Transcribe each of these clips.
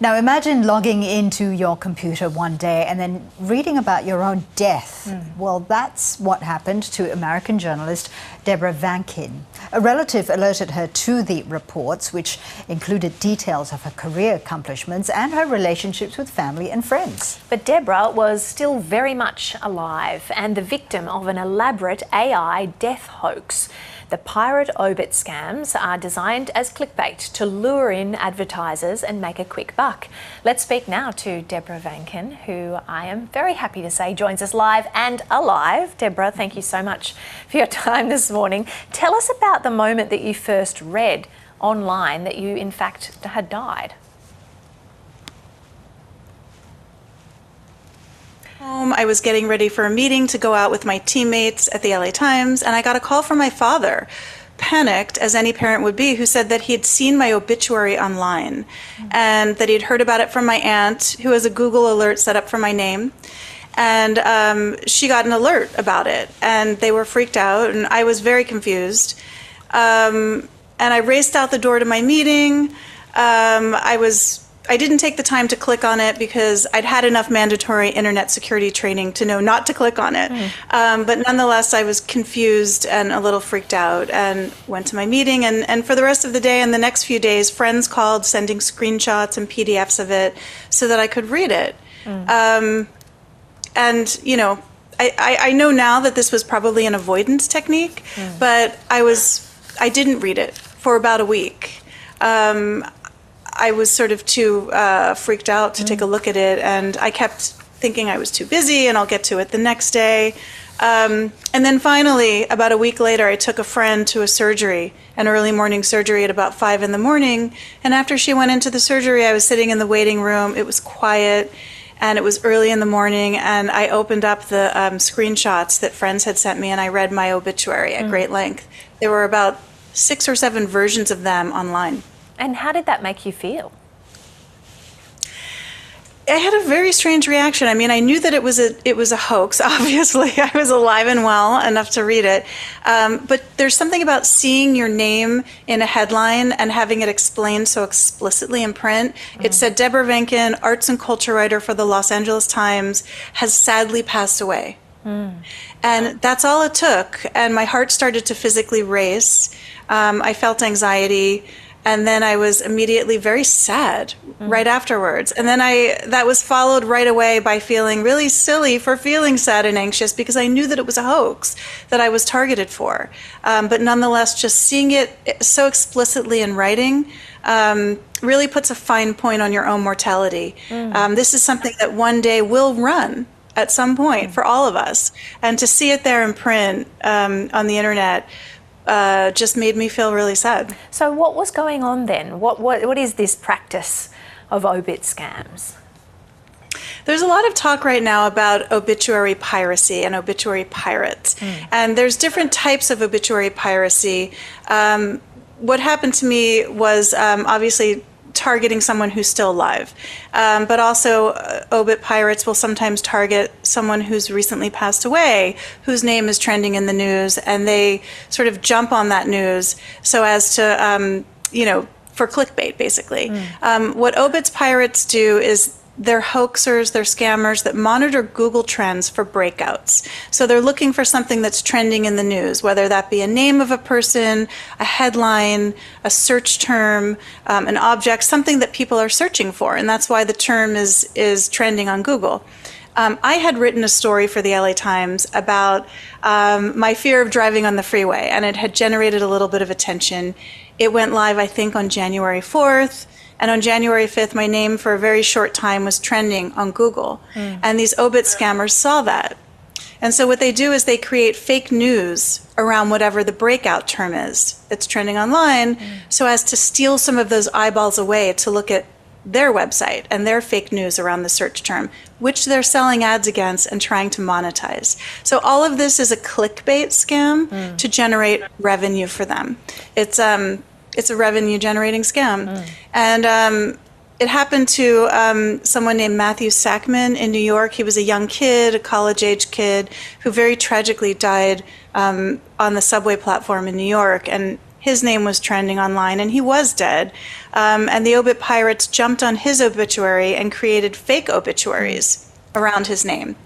Now imagine logging into your computer one day and then reading about your own death. Well, that's what happened to American journalist Deborah Vankin. A relative alerted her to the reports, which included details of her career accomplishments and her relationships with family and friends. But Deborah was still very much alive and the victim of an elaborate AI death hoax. The pirate obit scams are designed as clickbait to lure in advertisers and make a quick buck. Let's speak now to Deborah Vankin, who I am very happy to say joins us live and alive. Deborah, thank you so much for your time this morning. Tell us about the moment that you first read online that you in fact had died. I was getting ready for a meeting to go out with my teammates at the LA Times, and I got a call from my father, panicked as any parent would be, who said that he had seen my obituary online and that he'd heard about it from my aunt, who has a Google alert set up for my name. And she got an alert about it, and they were freaked out, and I was very confused. And I raced out the door to my meeting. I didn't take the time to click on it because I'd had enough mandatory internet security training to know not to click on it. But nonetheless, I was confused and a little freaked out and went to my meeting. And for the rest of the day and the next few days, friends called sending screenshots and PDFs of it so that I could read it. And, you know, I know now that this was probably an avoidance technique, but I didn't read it for about a week. I was sort of too freaked out to take a look at it, and I kept thinking I was too busy and I'll get to it the next day. And then finally, about a week later, I took a friend to a surgery, an early morning surgery at about 5 in the morning. And after she went into the surgery, I was sitting in the waiting room. It was quiet and it was early in the morning, and I opened up the screenshots that friends had sent me and I read my obituary at great length. There were about 6 or 7 versions of them online. And how did that make you feel? I had a very strange reaction. I mean, I knew that it was a hoax, obviously. I was alive and well enough to read it. But there's something about seeing your name in a headline and having it explained so explicitly in print. It said, Deborah Vankin, arts and culture writer for the Los Angeles Times, has sadly passed away. And that's all it took. And my heart started to physically race. I felt anxiety. And then I was immediately very sad right afterwards. And then that was followed right away by feeling really silly for feeling sad and anxious because I knew that it was a hoax that I was targeted for. But nonetheless, just seeing it so explicitly in writing really puts a fine point on your own mortality. This is something that one day will run at some point for all of us. And to see it there in print on the internet just made me feel really sad. So what was going on then? What is this practice of obit scams? There's a lot of talk right now about obituary piracy and obituary pirates. And there's different types of obituary piracy. What happened to me was obviously targeting someone who's still alive. But also obit pirates will sometimes target someone who's recently passed away, whose name is trending in the news, and they sort of jump on that news so as to, for clickbait, basically. What obits pirates do is they're hoaxers, they're scammers that monitor Google Trends for breakouts. So they're looking for something that's trending in the news, whether that be a name of a person, a headline, a search term, an object, something that people are searching for. And that's why the term is trending on Google. I had written a story for the LA Times about my fear of driving on the freeway, and it had generated a little bit of attention. It went live, I think, on January 4th. And on January 5th, my name for a very short time was trending on Google. And these obit scammers saw that. And so what they do is they create fake news around whatever the breakout term is that's trending online so as to steal some of those eyeballs away to look at their website and their fake news around the search term, which they're selling ads against and trying to monetize. So all of this is a clickbait scam to generate revenue for them. It's a revenue generating scam. And it happened to someone named Matthew Sackman in New York. He was a young kid, a college-age kid, who very tragically died on the subway platform in New York. And his name was trending online and he was dead. And the obit pirates jumped on his obituary and created fake obituaries around his name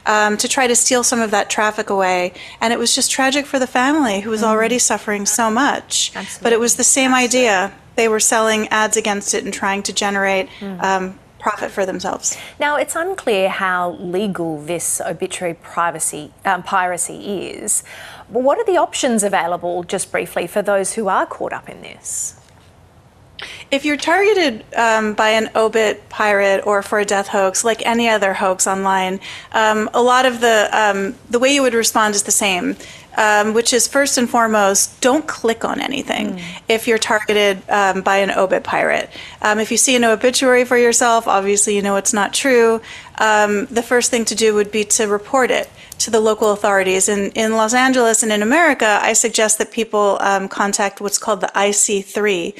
to try to steal some of that traffic away. And it was just tragic for the family who was already suffering so much. Absolutely. But it was the same idea. They were selling ads against it and trying to generate profit for themselves. Now, it's unclear how legal this obituary piracy is. Well, what are the options available, just briefly, for those who are caught up in this? If you're targeted by an obit pirate or for a death hoax, like any other hoax online, a lot of the way you would respond is the same, which is first and foremost, don't click on anything if you're targeted by an obit pirate. If you see an obituary for yourself, obviously you know it's not true. The first thing to do would be to report it to the local authorities. In Los Angeles and in America, I suggest that people contact what's called the IC3.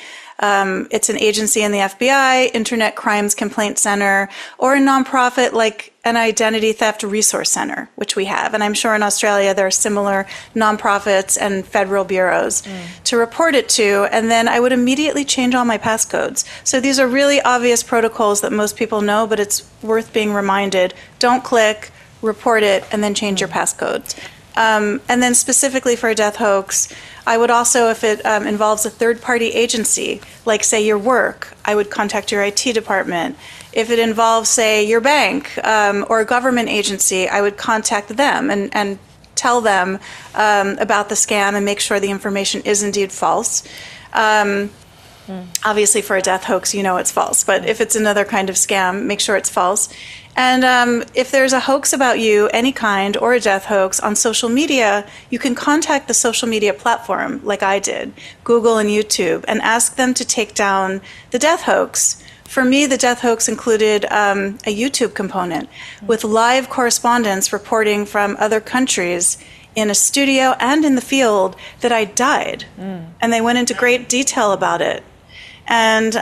It's an agency in the FBI, Internet Crimes Complaint Center, or a nonprofit like an Identity Theft Resource Center, which we have. And I'm sure in Australia there are similar nonprofits and federal bureaus to report it to. And then I would immediately change all my passcodes. So these are really obvious protocols that most people know, but it's worth being reminded. Don't click, report it, and then change your passcodes. And then specifically for a death hoax, I would also, if it involves a third-party agency, like say your work, I would contact your IT department. If it involves, say, your bank or a government agency, I would contact them and tell them about the scam and make sure the information is indeed false. Obviously, for a death hoax, you know it's false, but if it's another kind of scam, make sure it's false. And if there's a hoax about you, any kind, or a death hoax on social media, you can contact the social media platform, like I did, Google and YouTube, and ask them to take down the death hoax. For me, the death hoax included a YouTube component with live correspondence reporting from other countries in a studio and in the field that I died. And they went into great detail about it. And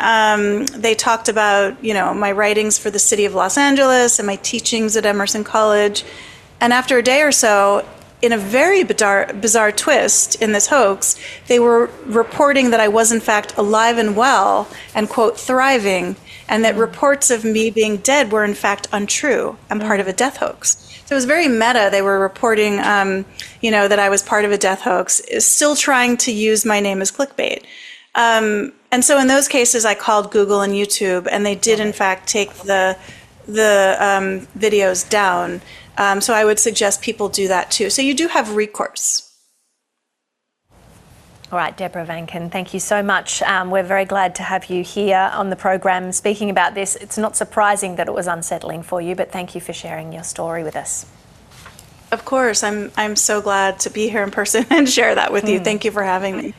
they talked about, you know, my writings for the city of Los Angeles and my teachings at Emerson College. And after a day or so, in a very bizarre twist in this hoax, they were reporting that I was in fact alive and well and, quote, thriving, and that reports of me being dead were in fact untrue and part of a death hoax. So it was very meta. They were reporting, you know, that I was part of a death hoax, still trying to use my name as clickbait. And so in those cases, I called Google and YouTube, and they did in fact take the videos down. So I would suggest people do that too. So you do have recourse. All right, Deborah Vankin, thank you so much. We're very glad to have you here on the program speaking about this. It's not surprising that it was unsettling for you, but thank you for sharing your story with us. Of course, I'm so glad to be here in person and share that with you. Thank you for having me.